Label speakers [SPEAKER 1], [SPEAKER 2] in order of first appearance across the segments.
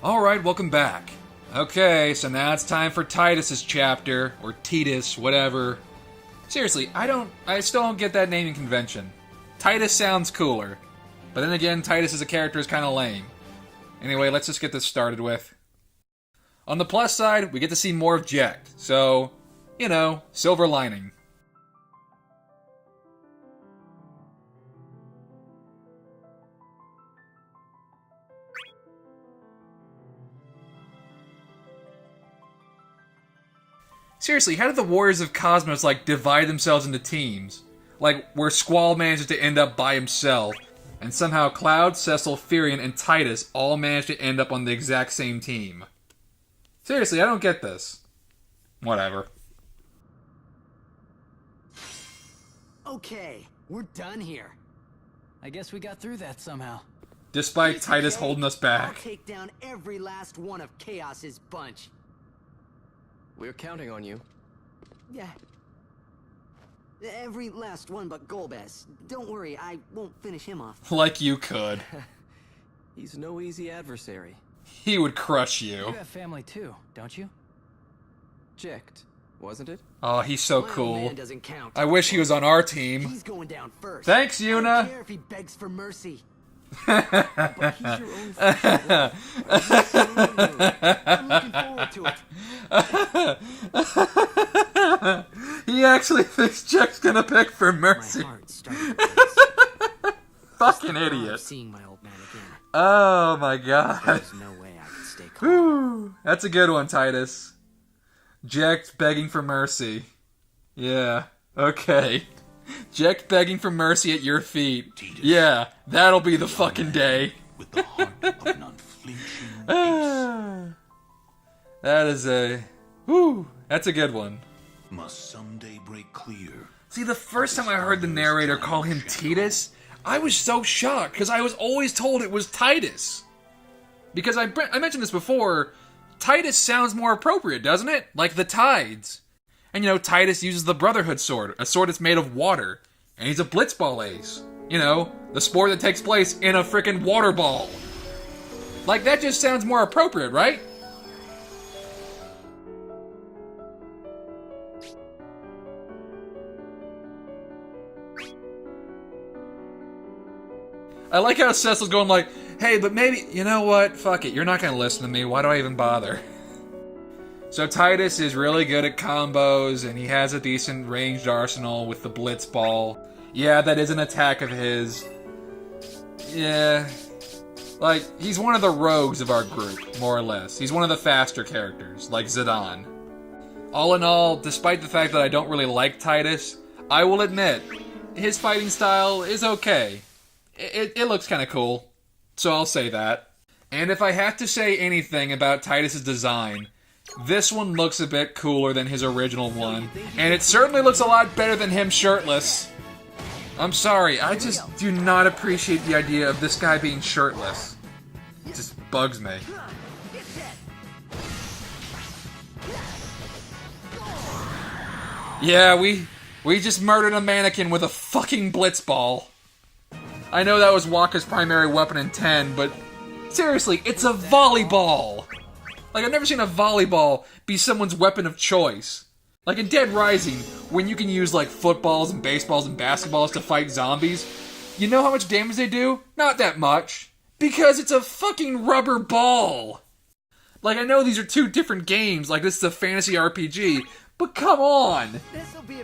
[SPEAKER 1] Alright, welcome back. Okay, so now it's time for Tidus's chapter, or Tidus, whatever. Seriously, I still don't get that naming convention. Tidus sounds cooler. But then again, Tidus as a character is kind of lame. Anyway, let's just get this started with. On the plus side, we get to see more of Jecht, so, you know, silver lining. Seriously, how did the Warriors of Cosmos, divide themselves into teams? Where Squall manages to end up by himself, and somehow Cloud, Cecil, Furion, and Tidus all managed to end up on the exact same team. Seriously, I don't get this. Whatever.
[SPEAKER 2] Okay, we're done here. I guess we got through that somehow.
[SPEAKER 1] Despite Tidus holding us back.
[SPEAKER 2] I'll take down every last one of Chaos's bunch.
[SPEAKER 3] We're counting on you.
[SPEAKER 2] Yeah. Every last one but Golbez. Don't worry, I won't finish him off.
[SPEAKER 1] Like you could.
[SPEAKER 3] He's no easy adversary.
[SPEAKER 1] He would crush you.
[SPEAKER 2] You have family too, don't you?
[SPEAKER 3] Jecht, wasn't it?
[SPEAKER 1] Oh, he's so
[SPEAKER 2] My old
[SPEAKER 1] cool.
[SPEAKER 2] man doesn't count.
[SPEAKER 1] I wish he was on our team.
[SPEAKER 2] He's going down first.
[SPEAKER 1] Thanks,
[SPEAKER 2] I don't
[SPEAKER 1] Yuna.
[SPEAKER 2] care if he begs for mercy. But he's your own friend. I'm looking forward to it.
[SPEAKER 1] He actually thinks Jecht's gonna pick for mercy.
[SPEAKER 2] My heart started to race.
[SPEAKER 1] Fucking
[SPEAKER 2] I'm
[SPEAKER 1] idiot.
[SPEAKER 2] seeing my old man again.
[SPEAKER 1] Oh my god.
[SPEAKER 2] There's no way I can stay calm.
[SPEAKER 1] Whew. That's a good one, Tidus. Jecht begging for mercy. Yeah, okay. Jecht begging for mercy at your feet.
[SPEAKER 4] Tidus,
[SPEAKER 1] yeah, that'll be the fucking day.
[SPEAKER 4] with the heart of an unflinching ace,
[SPEAKER 1] That is a... Whew, that's a good one.
[SPEAKER 4] must someday break clear.
[SPEAKER 1] See, the first time I heard the narrator call him Tidus, I was so shocked, because I was always told it was Tidus. Because I mentioned this before, Tidus sounds more appropriate, doesn't it? Like the Tides. And you know, Tidus uses the Brotherhood sword, a sword that's made of water. And he's a blitzball ace. You know, the sport that takes place in a frickin' water ball. Like, that just sounds more appropriate, right? I like how Cecil's going like, hey, but maybe, you know what? Fuck it, you're not gonna listen to me, why do I even bother? So Tidus is really good at combos, and he has a decent ranged arsenal with the blitz ball. Yeah, that is an attack of his. Yeah. Like, he's one of the rogues of our group, more or less. He's one of the faster characters, like Zidane. All in all, despite the fact that I don't really like Tidus, I will admit, his fighting style is okay. It looks kind of cool, so I'll say that. And if I have to say anything about Tidus's design, this one looks a bit cooler than his original one, and it certainly looks a lot better than him shirtless. I'm sorry, I just do not appreciate the idea of this guy being shirtless. It just bugs me. Yeah, we just murdered a mannequin with a fucking blitzball. I know that was Wakka's primary weapon in 10, but seriously, it's a volleyball! Like, I've never seen a volleyball be someone's weapon of choice. Like in Dead Rising, when you can use, footballs and baseballs and basketballs to fight zombies, you know how much damage they do? Not that much. Because it's a fucking rubber ball! Like, I know these are two different games, like this is a fantasy RPG, but come on!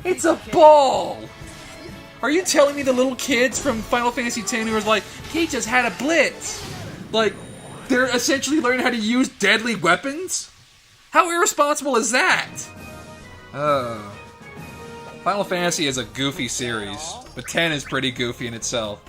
[SPEAKER 1] It's a ball! Are you telling me the little kids from Final Fantasy X who was like, he just had a blitz? Like, they're essentially learning how to use deadly weapons? How irresponsible is that? Final Fantasy is a goofy series, but 10 is pretty goofy in itself.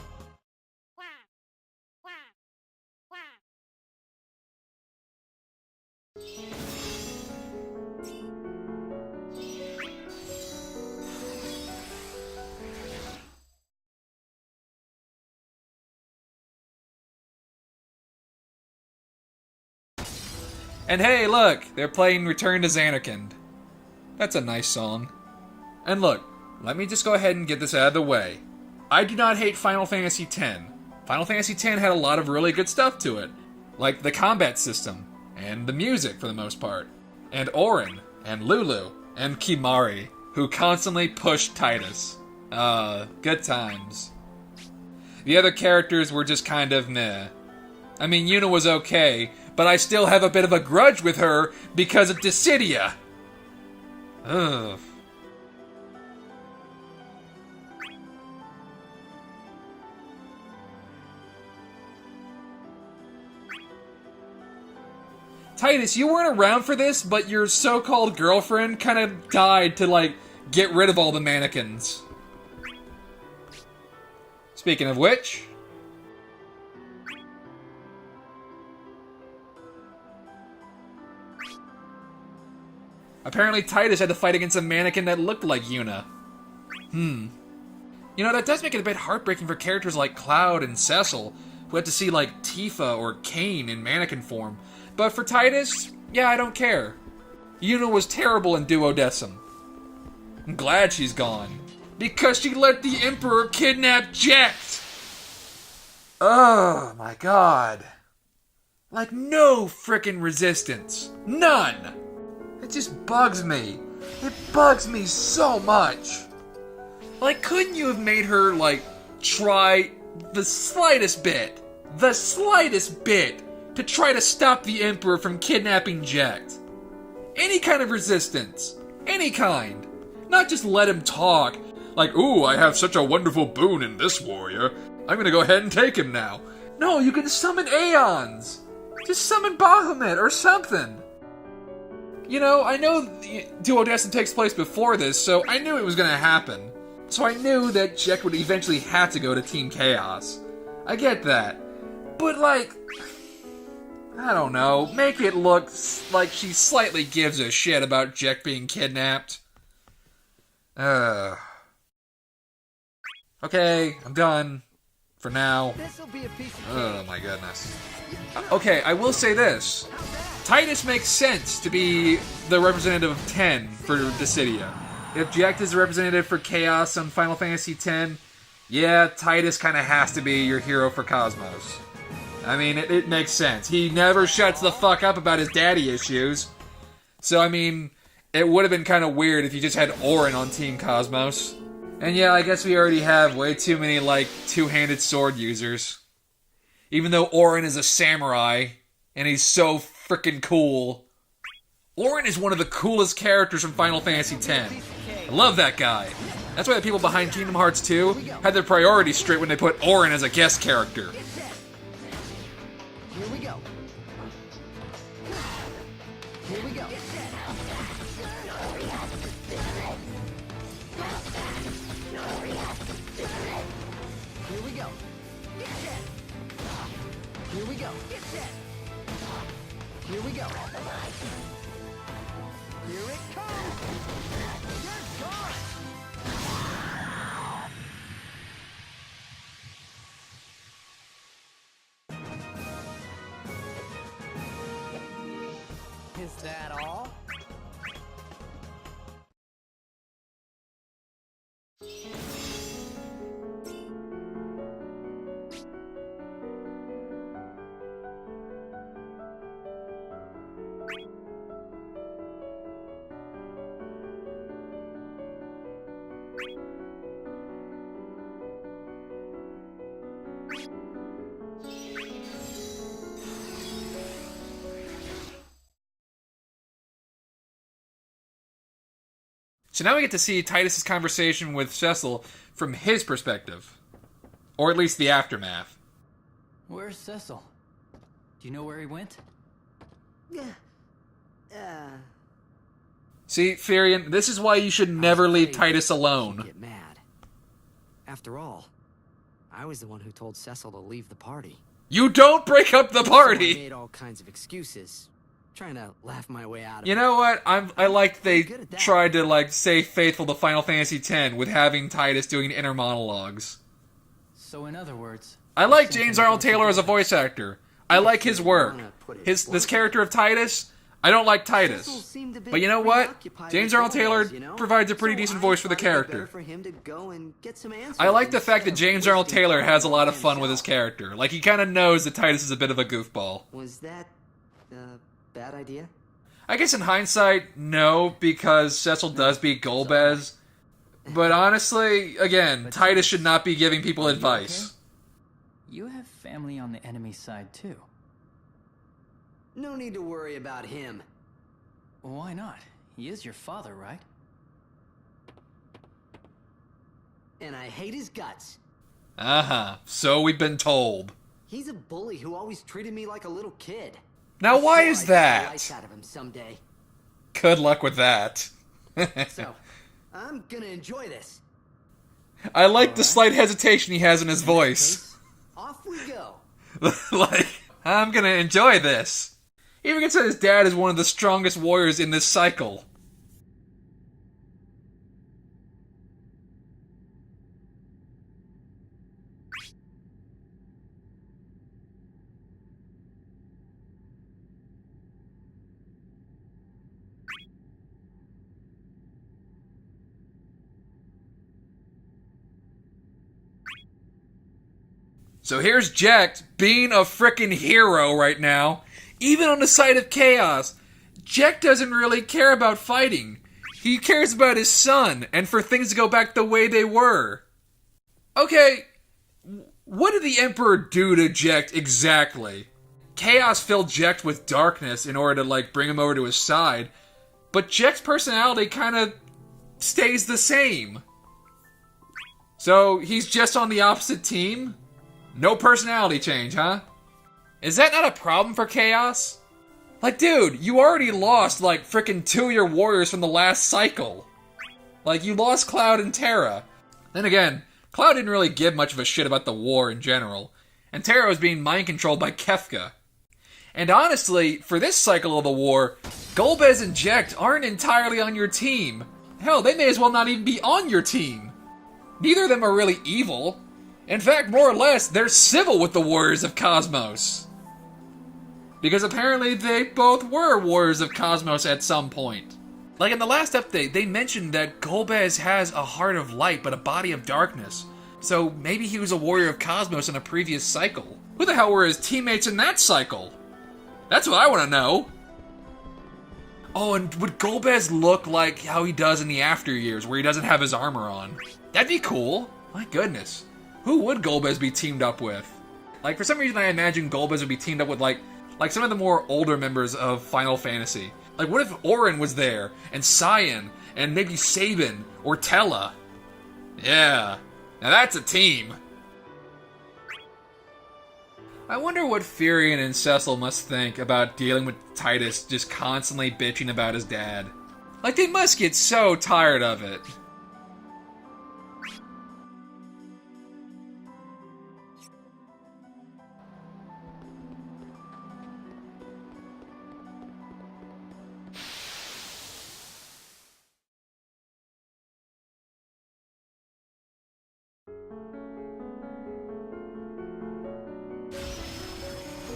[SPEAKER 1] And hey, look, they're playing Return to Zanarkand. That's a nice song. And look, let me just go ahead and get this out of the way. I do not hate Final Fantasy X. Final Fantasy X had a lot of really good stuff to it. Like the combat system, and the music for the most part, and Orin, and Lulu, and Kimari, who constantly pushed Tidus. Good times. The other characters were just kind of meh. I mean, Yuna was okay, but I still have a bit of a grudge with her because of Dissidia. Ugh. Tidus, you weren't around for this, but your so-called girlfriend kind of died to, like, get rid of all the mannequins. Speaking of which... apparently Tidus had to fight against a mannequin that looked like Yuna. You know, that does make it a bit heartbreaking for characters like Cloud and Cecil, who had to see, like, Tifa or Kain in mannequin form. But for Tidus, yeah, I don't care. Yuna was terrible in Duodecim. I'm glad she's gone. Because she let the Emperor kidnap Jecht! Oh my god. Like, no frickin' resistance. None! It just bugs me. It bugs me so much. Like, couldn't you have made her, like, try the slightest bit to try to stop the Emperor from kidnapping Jecht? Any kind of resistance. Any kind. Not just let him talk. Like, ooh, I have such a wonderful boon in this warrior. I'm gonna go ahead and take him now. No, you can summon Aeons. Just summon Bahamut or something. You know, I know Duodecim takes place before this, so I knew it was gonna happen. So I knew that Jecht would eventually have to go to Team Chaos. I get that. But, like... I don't know, make it look like she slightly gives a shit about Jecht being kidnapped. Okay, I'm done. For now. Oh my goodness. Okay, I will say this. Tidus makes sense to be the representative of 10 for Dissidia. If Jecht is the representative for Chaos on Final Fantasy X, yeah, Tidus kind of has to be your hero for Cosmos. I mean, it makes sense. He never shuts the fuck up about his daddy issues. So, I mean, it would have been kind of weird if you just had Orin on Team Cosmos. And yeah, I guess we already have way too many, like, two-handed sword users. Even though Orin is a samurai, and he's so freaking cool. Orin is one of the coolest characters from Final Fantasy X. I love that guy. That's why the people behind Kingdom Hearts 2 had their priorities straight when they put Orin as a guest character.
[SPEAKER 2] Here we go. Here we go. Here we go. Here we go. Here we go. Here it comes. You're gone. Is that all?
[SPEAKER 1] So now we get to see Tidus' conversation with Cecil from his perspective. Or at least the aftermath.
[SPEAKER 2] Where's Cecil? Do you know where he went?
[SPEAKER 1] See, Firion, this is why you should never leave Tidus alone.
[SPEAKER 2] Get mad. After all, I was the one who told Cecil to leave the party.
[SPEAKER 1] You don't break up the
[SPEAKER 2] So I
[SPEAKER 1] party!
[SPEAKER 2] made all kinds of excuses, trying to laugh my way out of
[SPEAKER 1] You
[SPEAKER 2] it.
[SPEAKER 1] know what? I like they
[SPEAKER 2] Good at that.
[SPEAKER 1] tried to, like, stay faithful to Final Fantasy X with having Tidus doing inner monologues.
[SPEAKER 2] So in other words,
[SPEAKER 1] I like James Arnold Taylor as a voice actor. I like his work. This character of Tidus, I don't like
[SPEAKER 2] Cecil
[SPEAKER 1] Tidus.
[SPEAKER 2] seemed a bit
[SPEAKER 1] But you know what?
[SPEAKER 2] preoccupied
[SPEAKER 1] James
[SPEAKER 2] with
[SPEAKER 1] Arnold Taylor
[SPEAKER 2] Gomez, you know?
[SPEAKER 1] provides a pretty
[SPEAKER 2] So
[SPEAKER 1] decent
[SPEAKER 2] I
[SPEAKER 1] voice for the
[SPEAKER 2] thought it'd be
[SPEAKER 1] character.
[SPEAKER 2] better for him to go and get some answers
[SPEAKER 1] I like the fact that
[SPEAKER 2] instead of
[SPEAKER 1] James Arnold
[SPEAKER 2] wasting
[SPEAKER 1] Taylor
[SPEAKER 2] time
[SPEAKER 1] has a lot of
[SPEAKER 2] by
[SPEAKER 1] fun with his
[SPEAKER 2] himself.
[SPEAKER 1] character. Like, he kind of knows that Tidus is a bit of a goofball.
[SPEAKER 2] Was that a bad idea?
[SPEAKER 1] I guess in hindsight, no, because Cecil does beat Golbez. But honestly, again, Tidus should not be giving people advice.
[SPEAKER 5] You have family on the enemy side, too.
[SPEAKER 2] No need to worry about him.
[SPEAKER 5] Why not? He is your father, right?
[SPEAKER 2] And I hate his guts.
[SPEAKER 1] Uh-huh. So we've been told.
[SPEAKER 2] He's a bully who always treated me like a little kid.
[SPEAKER 1] Now
[SPEAKER 2] I'm
[SPEAKER 1] why
[SPEAKER 2] sure
[SPEAKER 1] is
[SPEAKER 2] I'd get the lights
[SPEAKER 1] that?
[SPEAKER 2] out of him someday.
[SPEAKER 1] Good luck with that.
[SPEAKER 2] So, I'm gonna enjoy this.
[SPEAKER 1] I like the slight hesitation he has in his voice.
[SPEAKER 2] Off we go.
[SPEAKER 1] Like, I'm gonna enjoy this. He even gets that his dad is one of the strongest warriors in this cycle. So here's Jecht being a frickin' hero right now. Even on the side of Chaos, Jecht doesn't really care about fighting. He cares about his son, and for things to go back the way they were. Okay, what did the Emperor do to Jecht exactly? Chaos filled Jecht with darkness in order to, like, bring him over to his side, but Jecht's personality kind of stays the same. So he's just on the opposite team? No personality change, huh? Is that not a problem for Chaos? Like, dude, you already lost, like, frickin' 2 of your warriors from the last cycle. Like, you lost Cloud and Terra. Then again, Cloud didn't really give much of a shit about the war in general, and Terra was being mind-controlled by Kefka. And honestly, for this cycle of the war, Golbez and Jecht aren't entirely on your team. Hell, they may as well not even be on your team. Neither of them are really evil. In fact, more or less, they're civil with the Warriors of Cosmos. Because apparently they both were Warriors of Cosmos at some point. Like in the last update, they mentioned that Golbez has a heart of light but a body of darkness. So maybe he was a Warrior of Cosmos in a previous cycle. Who the hell were his teammates in that cycle? That's what I want to know. Oh, and would Golbez look like how he does in the after years, where he doesn't have his armor on? That'd be cool. My goodness. Who would Golbez be teamed up with? Like, for some reason I imagine Golbez would be teamed up with, like some of the more older members of Final Fantasy. Like, what if Auron was there, and Cyan, and maybe Sabin, or Tella? Yeah, now that's a team. I wonder what Furion and Cecil must think about dealing with Tidus just constantly bitching about his dad. Like, they must get so tired of it.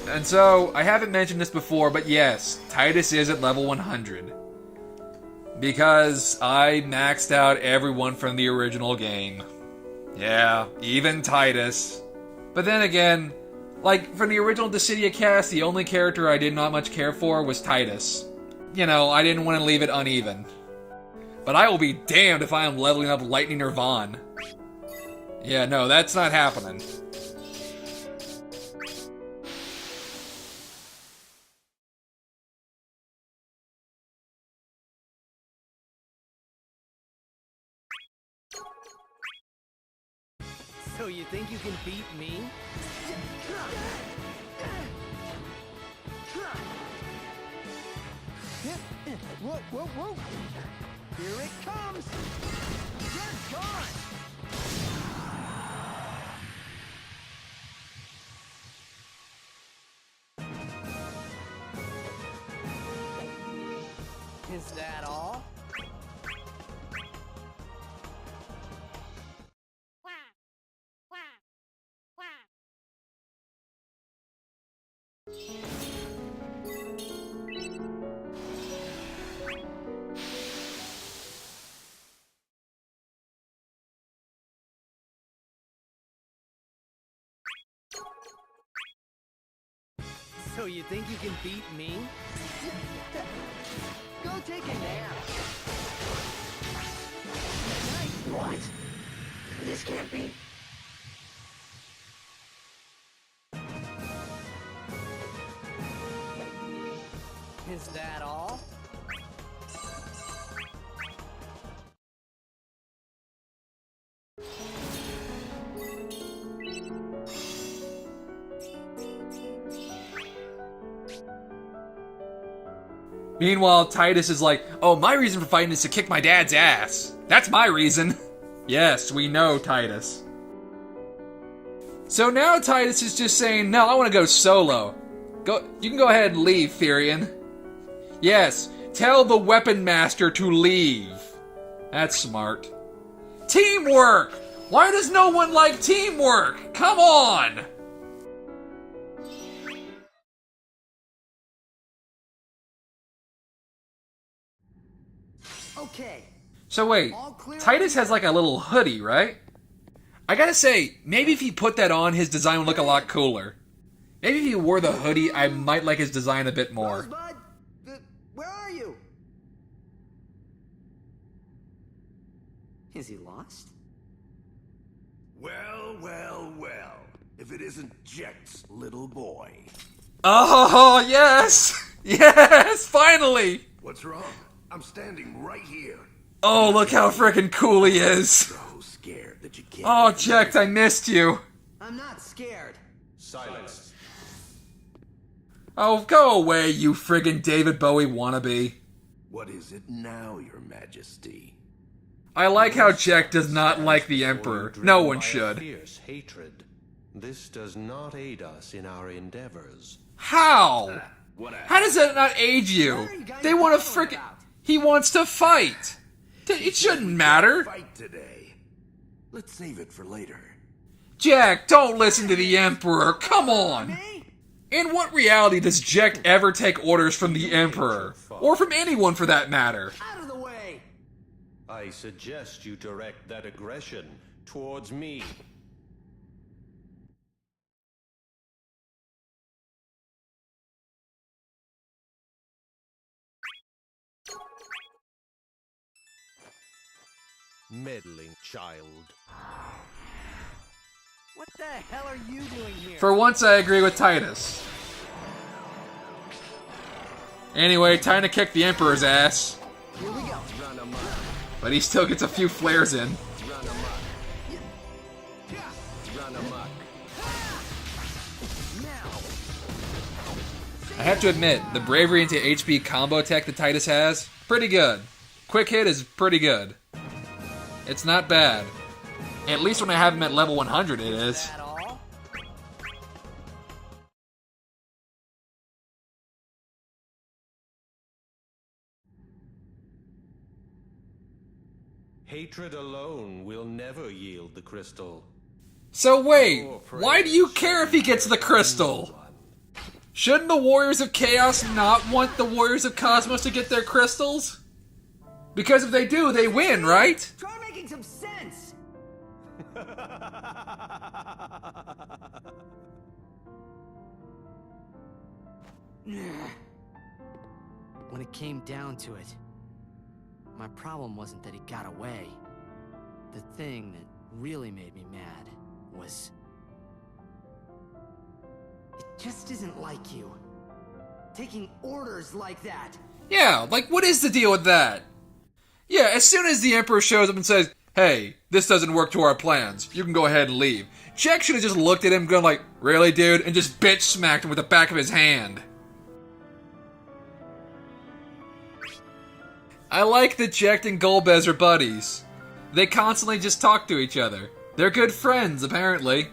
[SPEAKER 1] And so, I haven't mentioned this before, but yes, Tidus is at level 100. Because I maxed out everyone from the original game. Yeah, even Tidus. But then again, like, from the original Dissidia cast, the only character I did not much care for was Tidus. You know, I didn't want to leave it uneven. But I will be damned if I am leveling up Lightning or Vaughn. Yeah, no, that's not happening.
[SPEAKER 2] So you think you can beat me? Whoa, whoa, whoa! Here it comes! You're gone! Is that all? So you think you can beat me? Go take a nap.
[SPEAKER 6] What? This can't be.
[SPEAKER 2] Is that all?
[SPEAKER 1] Meanwhile, Tidus is like, oh, my reason for fighting is to kick my dad's ass. That's my reason. Yes, we know, Tidus. So now Tidus is just saying, no, I want to go solo. You can go ahead and leave, Firion. Yes, tell the Weapon Master to leave. That's smart. Teamwork! Why does no one like teamwork? Come on!
[SPEAKER 2] Okay.
[SPEAKER 1] So wait, Tidus has like a little hoodie, right? I gotta say, maybe if he put that on, his design would look a lot cooler. Maybe if he wore the hoodie, I might like his design a bit more.
[SPEAKER 2] Rosebud, where are you? Is he lost?
[SPEAKER 7] Well, well, well. If it isn't Jecht's little boy.
[SPEAKER 1] Oh, yes! Yes, finally!
[SPEAKER 7] What's wrong? I'm standing right here.
[SPEAKER 1] Oh, look how frickin' cool he is.
[SPEAKER 7] So scared that you can't.
[SPEAKER 1] Oh, Jecht, I missed you.
[SPEAKER 2] I'm not scared.
[SPEAKER 4] Silence.
[SPEAKER 1] Oh, go away, you friggin' David Bowie wannabe.
[SPEAKER 7] What is it now, Your Majesty?
[SPEAKER 1] I like how Jecht does not like the Emperor. No one should.
[SPEAKER 8] Fierce hatred. This does not aid us in our endeavors.
[SPEAKER 1] How?
[SPEAKER 7] What
[SPEAKER 1] How does that not aid you? They want to frickin'... He wants to fight. It shouldn't matter.
[SPEAKER 7] Fight today. Let's save it for later.
[SPEAKER 1] Jecht, don't listen to the Emperor. Come on. In what reality does Jecht ever take orders from the Emperor? Or from anyone for that matter?
[SPEAKER 2] Out of the way!
[SPEAKER 8] I suggest you direct that aggression towards me. Meddling child.
[SPEAKER 2] What the hell are you doing here?
[SPEAKER 1] For once, I agree with Tidus. Anyway, time to kick the Emperor's ass.
[SPEAKER 2] Here we go.
[SPEAKER 3] Run amok.
[SPEAKER 1] But he still gets a few flares in.
[SPEAKER 3] Run amok. Run amok.
[SPEAKER 2] Now.
[SPEAKER 1] I have to admit, the bravery into HP combo tech that Tidus has, pretty good. Quick hit is pretty good. It's not bad. At least when I have him at level 100, it is.
[SPEAKER 2] That all?
[SPEAKER 8] Hatred alone will never yield the crystal.
[SPEAKER 1] So wait, why do you care if he gets the crystal? Shouldn't the Warriors of Chaos not want the Warriors of Cosmos to get their crystals? Because if they do, they win, right?
[SPEAKER 2] Try making some sense! When it came down to it, my problem wasn't that he got away. The thing that really made me mad was... It just isn't like you. Taking orders like that.
[SPEAKER 1] Yeah, like what is the deal with that? Yeah, as soon as the Emperor shows up and says, hey, this doesn't work to our plans, you can go ahead and leave. Jecht should have just looked at him going like, really, dude? And just bitch smacked him with the back of his hand. I like that Jecht and Golbez are buddies. They constantly just talk to each other. They're good friends, apparently.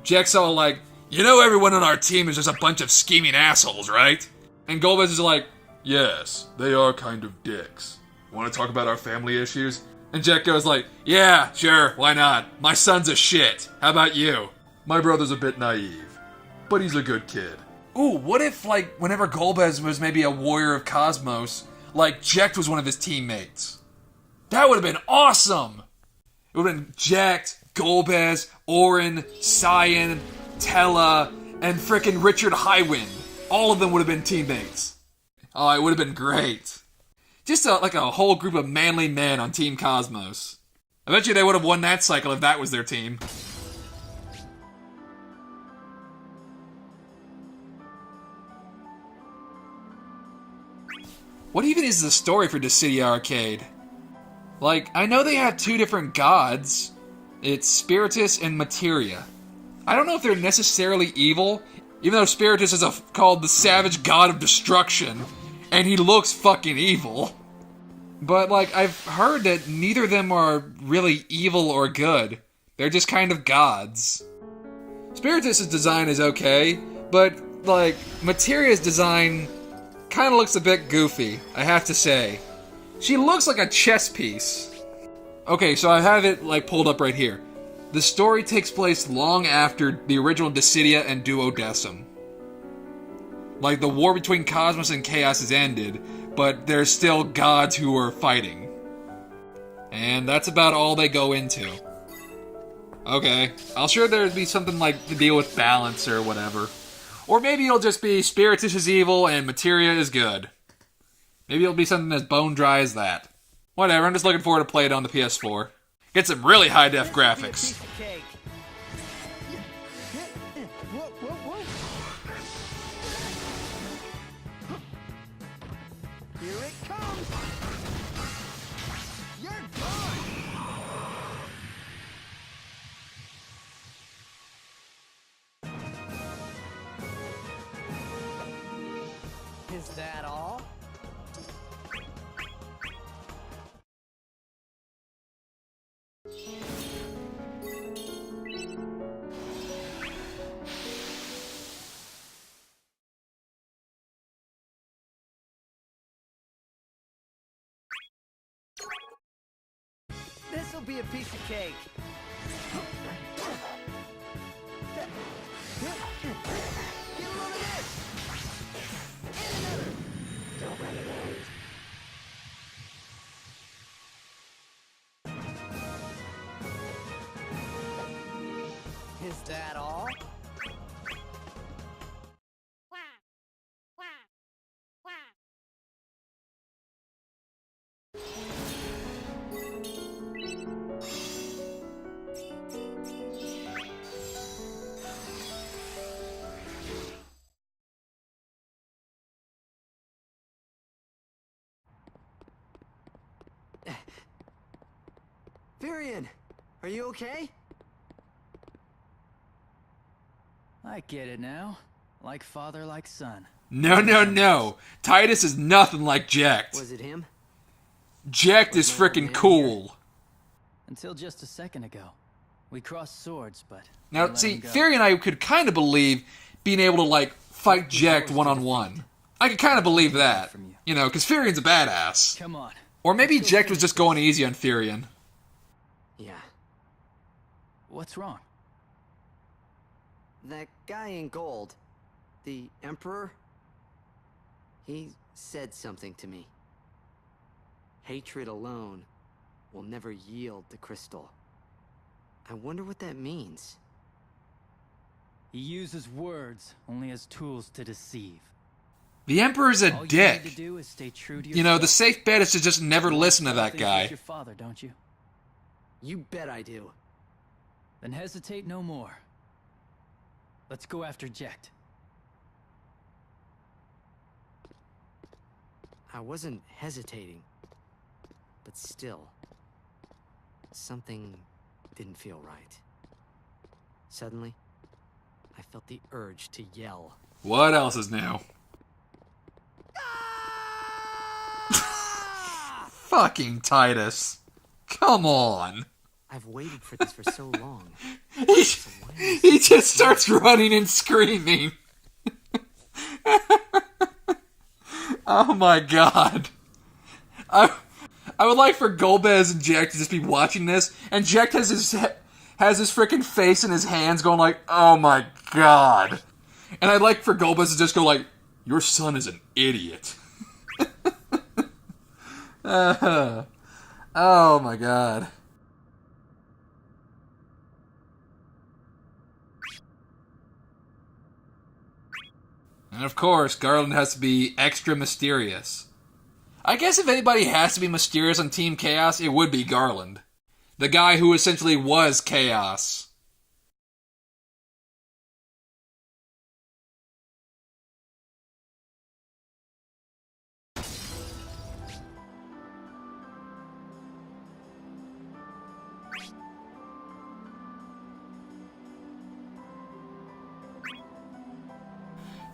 [SPEAKER 1] Jecht's all like, you know everyone on our team is just a bunch of scheming assholes, right? And Golbez is like, yes, they are kind of dicks. Want to talk about our family issues? And Jecht goes like, yeah, sure, why not? My son's a shit. How about you? My brother's a bit naive, but he's a good kid. Ooh, what if, like, whenever Golbez was maybe a warrior of Cosmos, like, Jecht was one of his teammates? That would have been awesome! It would have been Jecht, Golbez, Orin, Cyan, Tella, and frickin' Richard Highwind. all of them would have been teammates. Oh, it would have been great. Just like a whole group of manly men on Team Cosmos. I bet you they would have won that cycle if that was their team. What even is the story for Dissidia Arcade? Like, I know they have two different gods. It's Spiritus and Materia. I don't know if they're necessarily evil, even though Spiritus is called the savage god of destruction, and he looks fucking evil. But, like, I've heard that neither of them are really evil or good. They're just kind of gods. Spiritus' design is okay, but, like, Materia's design kind of looks a bit goofy, I have to say. She looks like a chess piece. Okay, so I have it, like, pulled up right here. The story takes place long after the original Dissidia and Duodecim. Like, the war between Cosmos and Chaos has ended, but there's still gods who are fighting. And that's about all they go into. Okay, I'll sure there'd be something like to deal with balance or whatever. Or maybe it'll just be Spiritus is evil and Materia is good. Maybe it'll be something as bone dry as that. Whatever, I'm just looking forward to play it on the PS4. Get some really high-def graphics.
[SPEAKER 6] Here it comes! You're gone!
[SPEAKER 2] Is that all?
[SPEAKER 6] This'll be a piece of cake. Get a load of this! And another! Don't let it end.
[SPEAKER 2] Is that all?
[SPEAKER 3] Firion, are you okay?
[SPEAKER 5] I get it now. Like father, like son.
[SPEAKER 1] No, no, no. Tidus is nothing like Jecht.
[SPEAKER 3] Was it him?
[SPEAKER 1] Jecht is freaking cool.
[SPEAKER 5] Until just a second ago. We crossed swords, but...
[SPEAKER 1] Now,
[SPEAKER 5] let
[SPEAKER 1] see,
[SPEAKER 5] him go.
[SPEAKER 1] Fury and I could kind of believe being able to, like, fight Jecht one-on-one. I could kind of believe that. You know, because Furion's a badass.
[SPEAKER 5] Come on.
[SPEAKER 1] Or maybe Jecht was just going easy on Furion.
[SPEAKER 3] Yeah.
[SPEAKER 5] What's wrong?
[SPEAKER 3] That guy in gold, the Emperor, he said something to me. Hatred alone will never yield the crystal. I wonder what that means.
[SPEAKER 5] He uses words only as tools to deceive.
[SPEAKER 1] The Emperor's a
[SPEAKER 5] All you
[SPEAKER 1] dick.
[SPEAKER 5] need to do is stay true to
[SPEAKER 1] You know, the
[SPEAKER 5] yourself.
[SPEAKER 1] safe bet is to just never listen to that
[SPEAKER 5] Things
[SPEAKER 1] guy.
[SPEAKER 5] like your father, don't you?
[SPEAKER 3] You bet I do.
[SPEAKER 5] Then hesitate no more. Let's go after Jecht.
[SPEAKER 2] I wasn't hesitating, but still, something didn't feel right. Suddenly, I felt the urge to yell.
[SPEAKER 1] What else is new? Fucking Tidus. Come on.
[SPEAKER 2] I've waited for this for so long.
[SPEAKER 1] He just starts running and screaming. Oh my god. I would like for Golbez and Jecht to just be watching this, and Jecht has his freaking face in his hands going like, oh my god. And I'd like for Golbez to just go like, your son is an idiot. Oh my god. And of course, Garland has to be extra mysterious. I guess if anybody has to be mysterious on Team Chaos, it would be Garland. The guy who essentially was Chaos.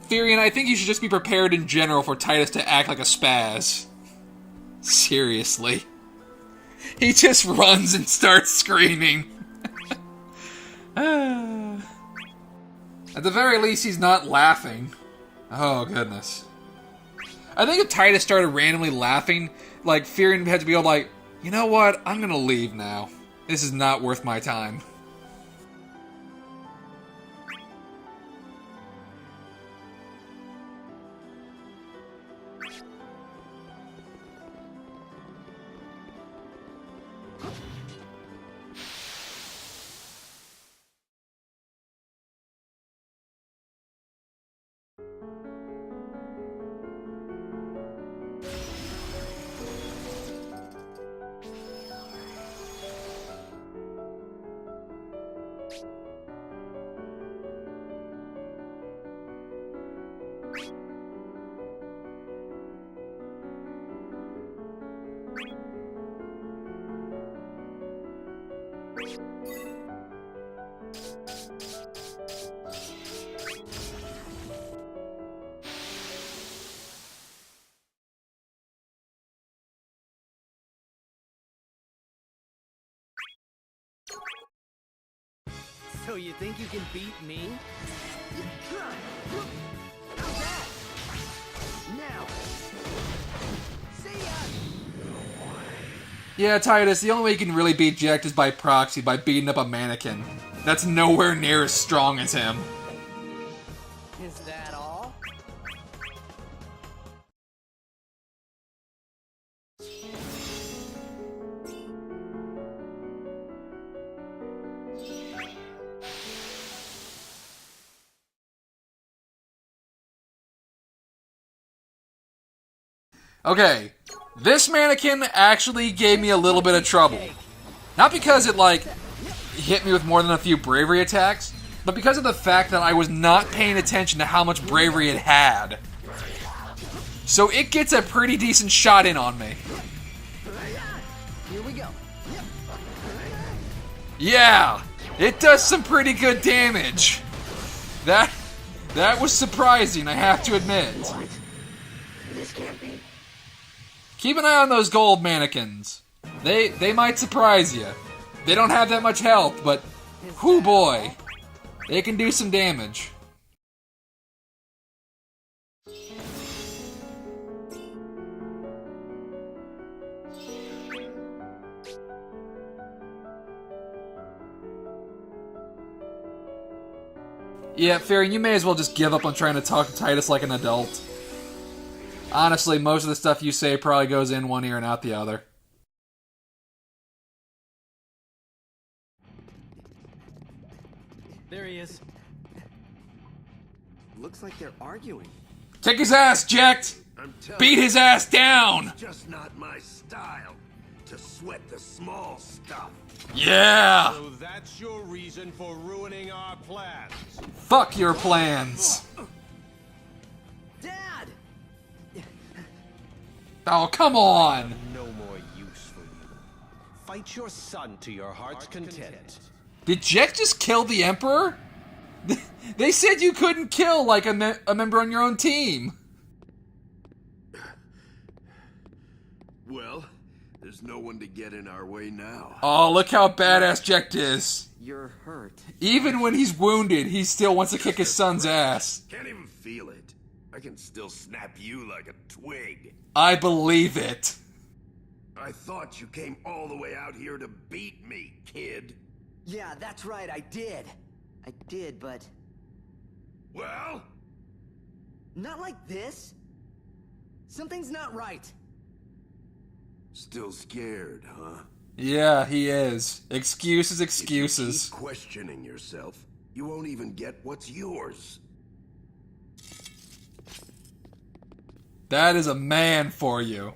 [SPEAKER 1] Furion, I think you should just be prepared in general for Tidus to act like a spaz. Seriously. He just runs and starts screaming. At the very least, he's not laughing. Oh, goodness. I think if Tidus started randomly laughing, like, Furion had to be all like, you know what, I'm gonna leave now. This is not worth my time.
[SPEAKER 2] So you think you can beat me?
[SPEAKER 3] Now! See ya!
[SPEAKER 1] Yeah, Tidus, the only way you can really beat Jecht is by proxy, by beating up a mannequin. That's nowhere near as strong as him.
[SPEAKER 2] Is that all?
[SPEAKER 1] Okay, this mannequin actually gave me a little bit of trouble. Not because it, like, hit me with more than a few bravery attacks, but because of the fact that I was not paying attention to how much bravery it had. So it gets a pretty decent shot in on me.
[SPEAKER 3] Here we go.
[SPEAKER 1] Yeah, it does some pretty good damage. That was surprising, I have to admit.
[SPEAKER 7] This can't be.
[SPEAKER 1] Keep an eye on those gold mannequins. They might surprise you. They don't have that much health, but whoo boy, they can do some damage. Yeah, Fairy, you may as well just give up on trying to talk to Tidus like an adult. Honestly, most of the stuff you say probably goes in one ear and out the other.
[SPEAKER 5] There he is.
[SPEAKER 3] Looks like they're arguing.
[SPEAKER 1] Kick his ass, Jecht!
[SPEAKER 7] I'm telling
[SPEAKER 1] Beat his ass down!
[SPEAKER 7] It's just not my style to sweat the small stuff.
[SPEAKER 1] Yeah!
[SPEAKER 9] So that's your reason for ruining our plans.
[SPEAKER 1] Fuck your plans.
[SPEAKER 3] Dad!
[SPEAKER 1] Oh, come on!
[SPEAKER 8] No more use for you. Fight your son to your heart's content.
[SPEAKER 1] Did Jecht just kill the Emperor? They said you couldn't kill, like, a member on your own team.
[SPEAKER 7] Well, there's no one to get in our way now.
[SPEAKER 1] Oh, look how badass Jecht is.
[SPEAKER 3] You're hurt.
[SPEAKER 1] Even when he's wounded, he still wants to kick his son's ass.
[SPEAKER 7] Can't even feel it. I can still snap you like a twig.
[SPEAKER 1] I believe it.
[SPEAKER 7] I thought you came all the way out here to beat me, kid.
[SPEAKER 3] Yeah, that's right, I did. I did, but
[SPEAKER 7] Well?
[SPEAKER 3] not like this. Something's not right.
[SPEAKER 7] Still scared, huh?
[SPEAKER 1] Yeah, he is. Excuses,
[SPEAKER 7] If you
[SPEAKER 1] excuses.
[SPEAKER 7] keep questioning yourself, you won't even get what's yours.
[SPEAKER 1] That is a man for you.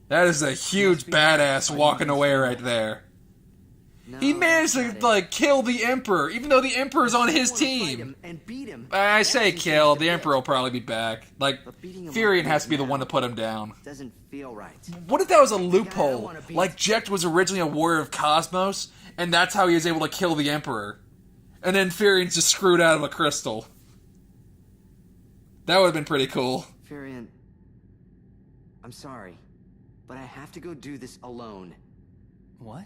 [SPEAKER 1] That is a huge badass walking away right there.
[SPEAKER 3] No,
[SPEAKER 1] He managed to,
[SPEAKER 3] that's not
[SPEAKER 1] like, kill the Emperor, even though the Emperor's on his
[SPEAKER 3] I wanna fight
[SPEAKER 1] team.
[SPEAKER 3] him and beat him.
[SPEAKER 1] I say
[SPEAKER 3] That
[SPEAKER 1] kill,
[SPEAKER 3] seems
[SPEAKER 1] the
[SPEAKER 3] to
[SPEAKER 1] Emperor will probably be back. Like,
[SPEAKER 3] But beating him
[SPEAKER 1] Furion
[SPEAKER 3] up
[SPEAKER 1] has to be the
[SPEAKER 3] now
[SPEAKER 1] one to put him down.
[SPEAKER 3] Doesn't feel right.
[SPEAKER 1] What if that was a loophole?
[SPEAKER 3] wanna beat.
[SPEAKER 1] Like, Jecht was originally a warrior of Cosmos, and that's how he was able to kill the Emperor. And then Furion's just screwed out of a crystal. That would have been pretty cool.
[SPEAKER 3] Furion, I'm sorry, but I have to go do this alone.
[SPEAKER 5] What?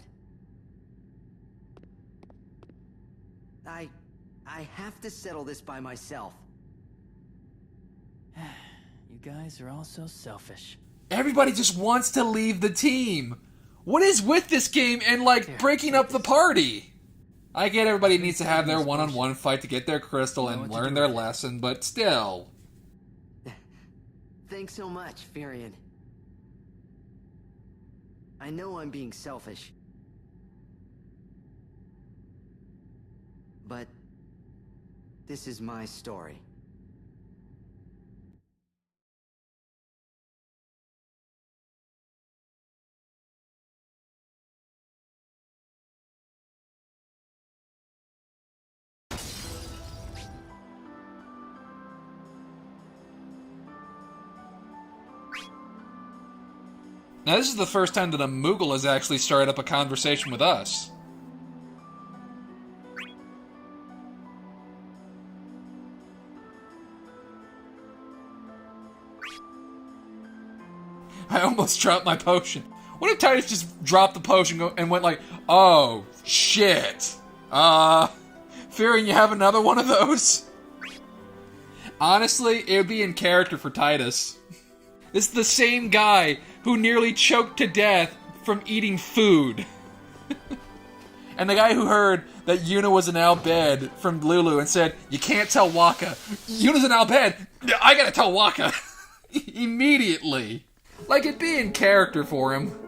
[SPEAKER 3] I have to settle this by myself.
[SPEAKER 5] You guys are all so selfish.
[SPEAKER 1] Everybody just wants to leave the team. What is with this game and, like, breaking up the party? I get everybody needs to have their one-on-one fight to get their crystal and learn their lesson, but still.
[SPEAKER 3] Thanks so much, Furion. I know I'm being selfish. But this is my story.
[SPEAKER 1] Now, this is the first time that a Moogle has actually started up a conversation with us. I almost dropped my potion. What if Tidus just dropped the potion and went like, oh, shit. Fearing you have another one of those? Honestly, it would be in character for Tidus. This is the same guy who nearly choked to death from eating food. And the guy who heard that Yuna was in Al Bhed from Lulu and said, you can't tell Waka. Yuna's in Al Bhed. I gotta tell Waka. Immediately. Like, it'd be in character for him.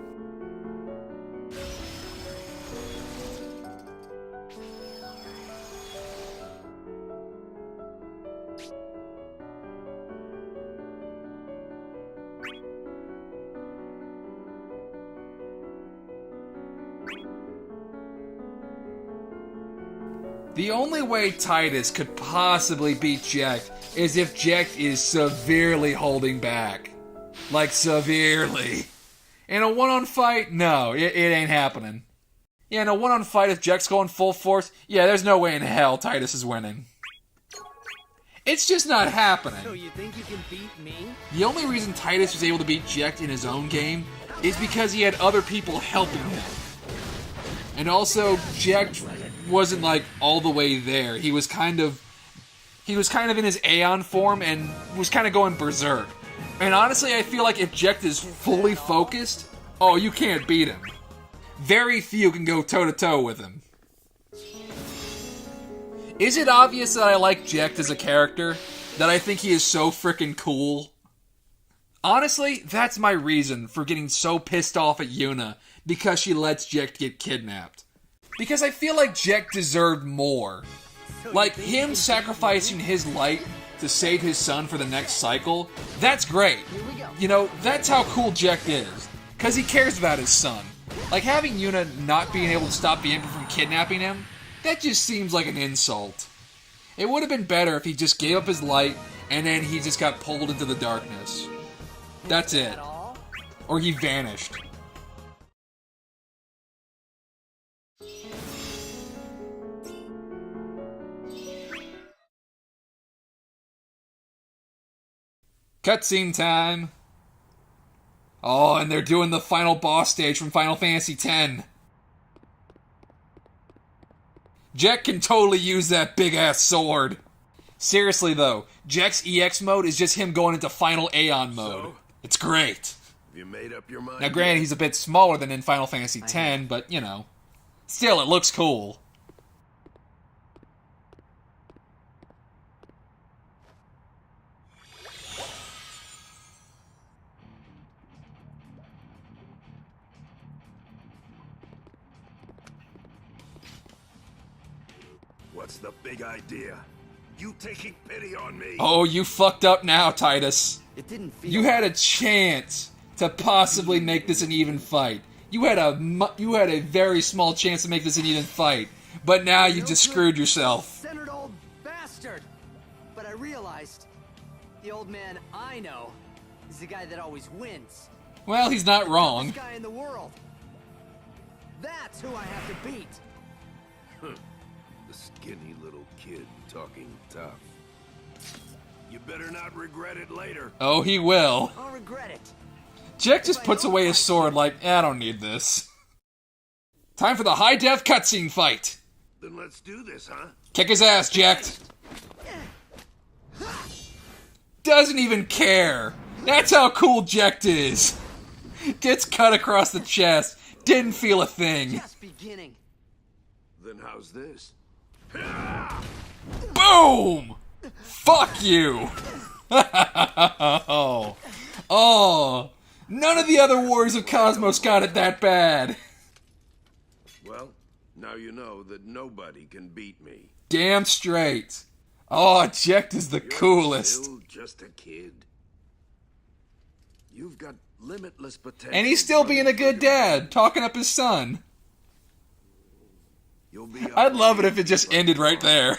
[SPEAKER 1] The only way Tidus could possibly beat Jecht is if Jecht is severely holding back. Like, severely. In a one-on fight, no, it ain't happening. Yeah, in a one-on fight, if Jecht's going full force, yeah, there's no way in hell Tidus is winning. It's just not happening.
[SPEAKER 3] So you think you can beat me?
[SPEAKER 1] The only reason Tidus was able to beat Jecht in his own game is because he had other people helping him. And also, Jecht wasn't, like, all the way there. He was kind of in his Aeon form and was kind of going berserk. And honestly, I feel like if Jecht is fully focused, oh, you can't beat him. Very few can go toe-to-toe with him. Is it obvious that I like Jecht as a character? That I think he is so freaking cool? Honestly, that's my reason for getting so pissed off at Yuna because she lets Jecht get kidnapped. Because I feel like Jecht deserved more. Like, him sacrificing his light to save his son for the next cycle, that's great. You know, that's how cool Jecht is. Because he cares about his son. Like, having Yuna not being able to stop the Emperor from kidnapping him, that just seems like an insult. It would have been better if he just gave up his light and then he just got pulled into the darkness. That's it. Or he vanished. Cutscene time. Oh, and they're doing the final boss stage from Final Fantasy X. Jecht can totally use that big-ass sword. Seriously, though, Jecht's EX mode is just him going into Final Aeon mode.
[SPEAKER 7] So?
[SPEAKER 1] It's great.
[SPEAKER 7] Have you made up your mind?
[SPEAKER 1] Now, granted, he's a bit smaller than in Final Fantasy X, but, you know. Still, it looks cool.
[SPEAKER 7] What's the big idea? You taking pity on me?
[SPEAKER 1] Oh, you fucked up now, Tidus.
[SPEAKER 3] It didn't feel.
[SPEAKER 1] You had a chance to possibly make this an even fight. You had a very small chance to make this an even fight. But now you just screwed yourself.
[SPEAKER 3] Centered old bastard. But I realized the old man I know is the guy that always wins.
[SPEAKER 1] Well, he's not wrong.
[SPEAKER 3] The toughest guy in the world. That's who I have to beat.
[SPEAKER 7] The skinny little kid talking tough. You better not regret it later.
[SPEAKER 1] Oh, he will.
[SPEAKER 3] I'll regret it.
[SPEAKER 1] Jecht just puts away his sword like, I don't need this. Time for the high-def cutscene fight.
[SPEAKER 7] Then let's do this, huh?
[SPEAKER 1] Kick his ass, Jecht. Doesn't even care. That's how cool Jecht is. Gets cut across the chest. Didn't feel a thing.
[SPEAKER 3] Just beginning.
[SPEAKER 7] Then how's this?
[SPEAKER 1] Boom! Fuck you! Oh, none of the other Warriors of Cosmos got it that bad.
[SPEAKER 7] Well, now you know that nobody can beat me.
[SPEAKER 1] Damn straight. Oh, Jecht is the
[SPEAKER 7] You're
[SPEAKER 1] coolest.
[SPEAKER 7] Still just a kid. You've got limitless potential.
[SPEAKER 1] And he's still being a good dad, talking up his son.
[SPEAKER 7] You'll be
[SPEAKER 1] I'd love it if it just ended right there.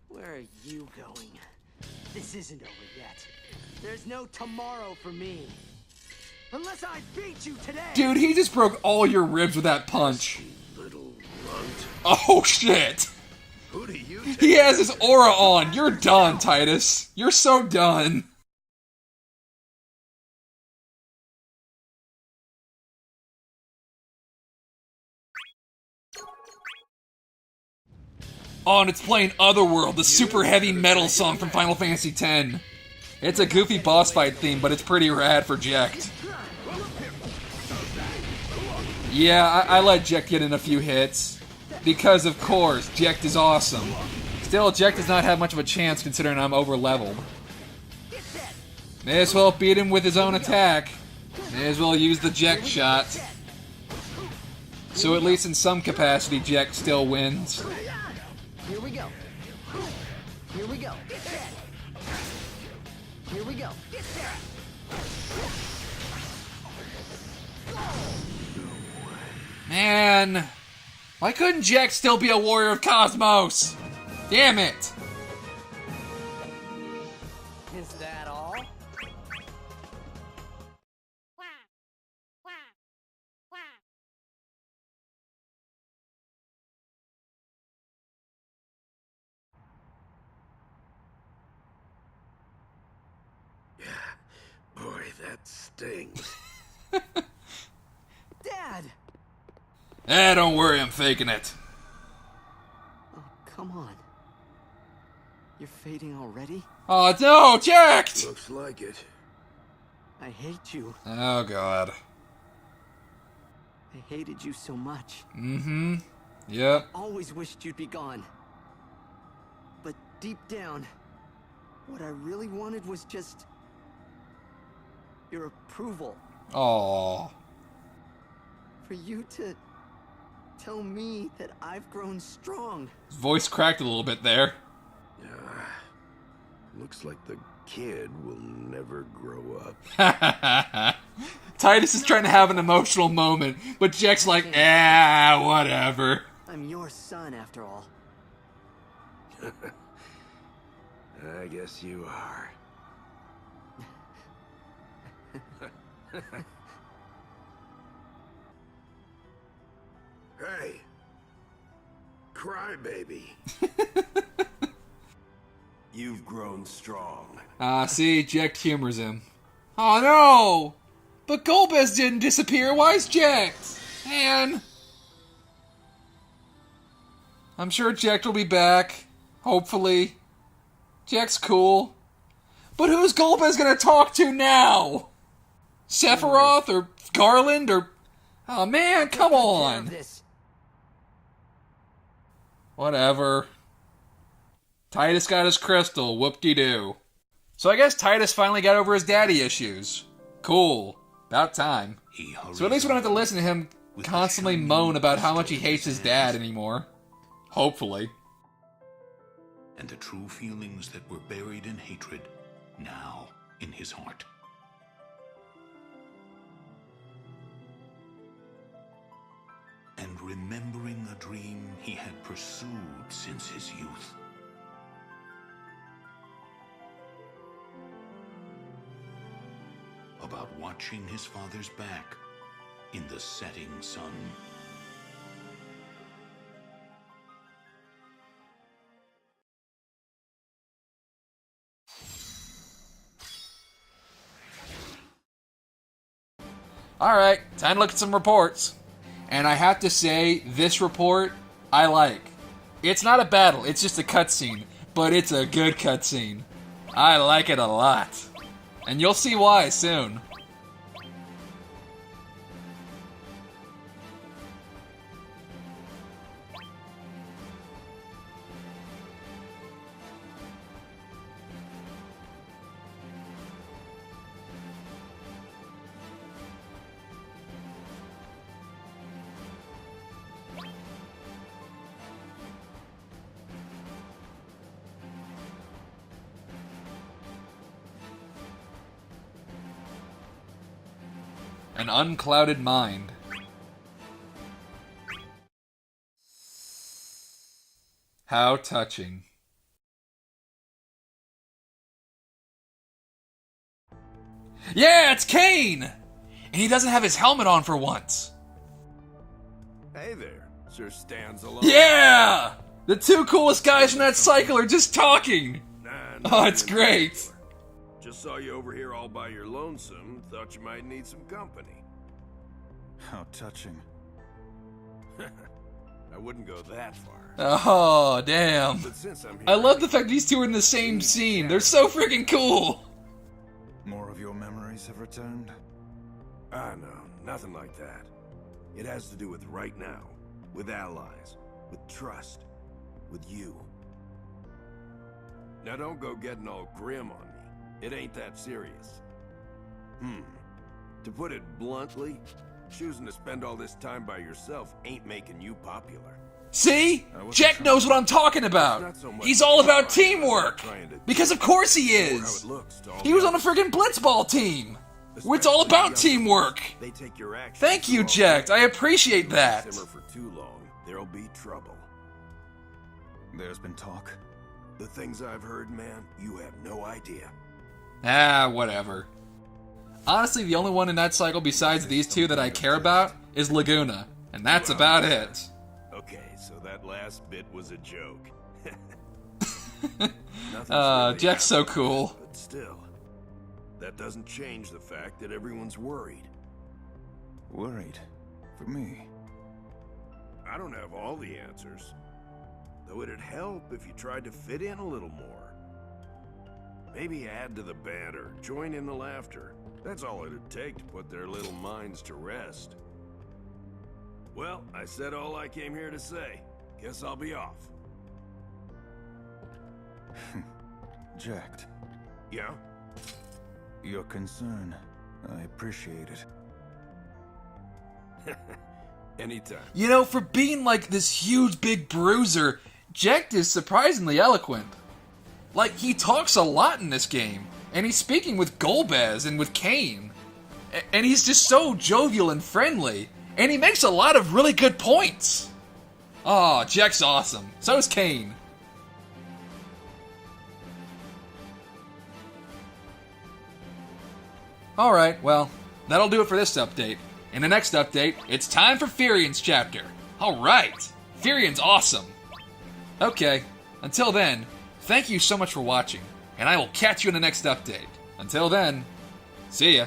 [SPEAKER 3] Where are you going? This isn't over yet. There's no tomorrow for me. Unless I beat you today.
[SPEAKER 1] Dude, he just broke all your ribs with that punch.
[SPEAKER 7] little runt.
[SPEAKER 1] Oh, shit.
[SPEAKER 7] Who do you take?
[SPEAKER 1] He has his aura on. You're done, Tidus. You're so done. Oh, and it's playing Otherworld, the super heavy metal song from Final Fantasy X. It's a goofy boss fight theme, but it's pretty rad for Jecht. Yeah, I let Jecht get in a few hits. Because, of course, Jecht is awesome. Still, Jecht does not have much of a chance considering I'm over-leveled. May as well beat him with his own attack. May as well use the Jecht shot. So at least in some capacity, Jecht still wins.
[SPEAKER 3] Here we go. Here we go. Here we go.
[SPEAKER 1] Man, why couldn't Jecht still be a warrior of Cosmos? Damn it!
[SPEAKER 3] Is that all?
[SPEAKER 7] Boy, that stings.
[SPEAKER 3] Dad!
[SPEAKER 1] Don't worry, I'm faking it.
[SPEAKER 3] Oh, come on. You're fading already?
[SPEAKER 1] Oh no, Jecht!
[SPEAKER 7] Looks like it.
[SPEAKER 3] I hate you.
[SPEAKER 1] Oh god.
[SPEAKER 3] I hated you so much.
[SPEAKER 1] Mm-hmm. Yep.
[SPEAKER 3] Always wished you'd be gone. But deep down, what I really wanted was just your approval.
[SPEAKER 1] Aww.
[SPEAKER 3] For you to tell me that I've grown strong.
[SPEAKER 1] His voice cracked a little bit there.
[SPEAKER 7] Looks like the kid will never grow up.
[SPEAKER 1] Tidus is trying to have an emotional moment, but Jecht's like, whatever.
[SPEAKER 3] I'm your son, after all.
[SPEAKER 7] I guess you are. Hey, crybaby.
[SPEAKER 9] You've grown strong.
[SPEAKER 1] See, Jecht humors him. Oh no! But Golbez didn't disappear, why's Jecht? Man. I'm sure Jecht will be back. Hopefully. Jecht's cool. But who's Golbez gonna talk to now? Sephiroth or Garland or... Oh man, come on! Whatever. Tidus got his crystal, whoop-de-doo. So I guess Tidus finally got over his daddy issues. Cool. About time. So at least we don't have to listen to him constantly moan about how much he hates his dad anymore. Hopefully.
[SPEAKER 4] And the true feelings that were buried in hatred, now in his heart. And remembering a dream he had pursued since his youth. About watching his father's back in the setting sun.
[SPEAKER 1] Alright, time to look at some reports. And I have to say, this report, I like. It's not a battle, it's just a cutscene. But it's a good cutscene. I like it a lot. And you'll see why soon. An unclouded mind. How touching. Yeah, it's Kane! And he doesn't have his helmet on for once.
[SPEAKER 7] Hey there. Sure stands alone.
[SPEAKER 1] Yeah! The two coolest guys from that cycle are just talking. Oh, it's great.
[SPEAKER 7] Just saw you over here all by your lonesome. Thought you might need some company.
[SPEAKER 9] How touching.
[SPEAKER 7] I wouldn't go that far.
[SPEAKER 1] Oh, damn.
[SPEAKER 7] But since I'm here,
[SPEAKER 1] I love the fact these two are in the same scene. They're so freaking cool.
[SPEAKER 9] More of your memories have returned?
[SPEAKER 7] Ah, no, nothing like that. It has to do with right now, with allies, with trust, with you. Now don't go getting all grim on me. It ain't that serious. To put it bluntly, choosing to spend all this time by yourself ain't making you popular.
[SPEAKER 1] See? Jecht knows what I'm talking about. He's all about teamwork. Because of course he is. He was on a friggin' blitzball team. Where it's all about teamwork.
[SPEAKER 7] They take your actions.
[SPEAKER 1] Thank you, Jecht. I appreciate that.
[SPEAKER 7] Simmer for too long, there'll be trouble.
[SPEAKER 9] There's been talk.
[SPEAKER 7] The things I've heard, man, you have no idea.
[SPEAKER 1] Ah, whatever. Honestly, the only one in that cycle besides these two that I care about is Laguna. And that's about it.
[SPEAKER 7] Okay, so that last bit was a joke.
[SPEAKER 1] Jecht's so cool.
[SPEAKER 7] But still, that doesn't change the fact that everyone's worried.
[SPEAKER 9] Worried? For me?
[SPEAKER 7] I don't have all the answers. Though it'd help if you tried to fit in a little more. Maybe add to the banter, join in the laughter. That's all it'd take to put their little minds to rest. Well, I said all I came here to say. Guess I'll be off.
[SPEAKER 9] Jecht.
[SPEAKER 7] Yeah?
[SPEAKER 9] Your concern. I appreciate it.
[SPEAKER 7] Anytime.
[SPEAKER 1] You know, for being like this huge big bruiser, Jecht is surprisingly eloquent. Like, he talks a lot in this game, and he's speaking with Golbez and with Kane. And he's just so jovial and friendly, and he makes a lot of really good points. Oh, Jecht's awesome. So is Kane. Alright, well, that'll do it for this update. In the next update, it's time for Furion's chapter. Alright, Furion's awesome. Okay, until then, thank you so much for watching, and I will catch you in the next update. Until then, see ya.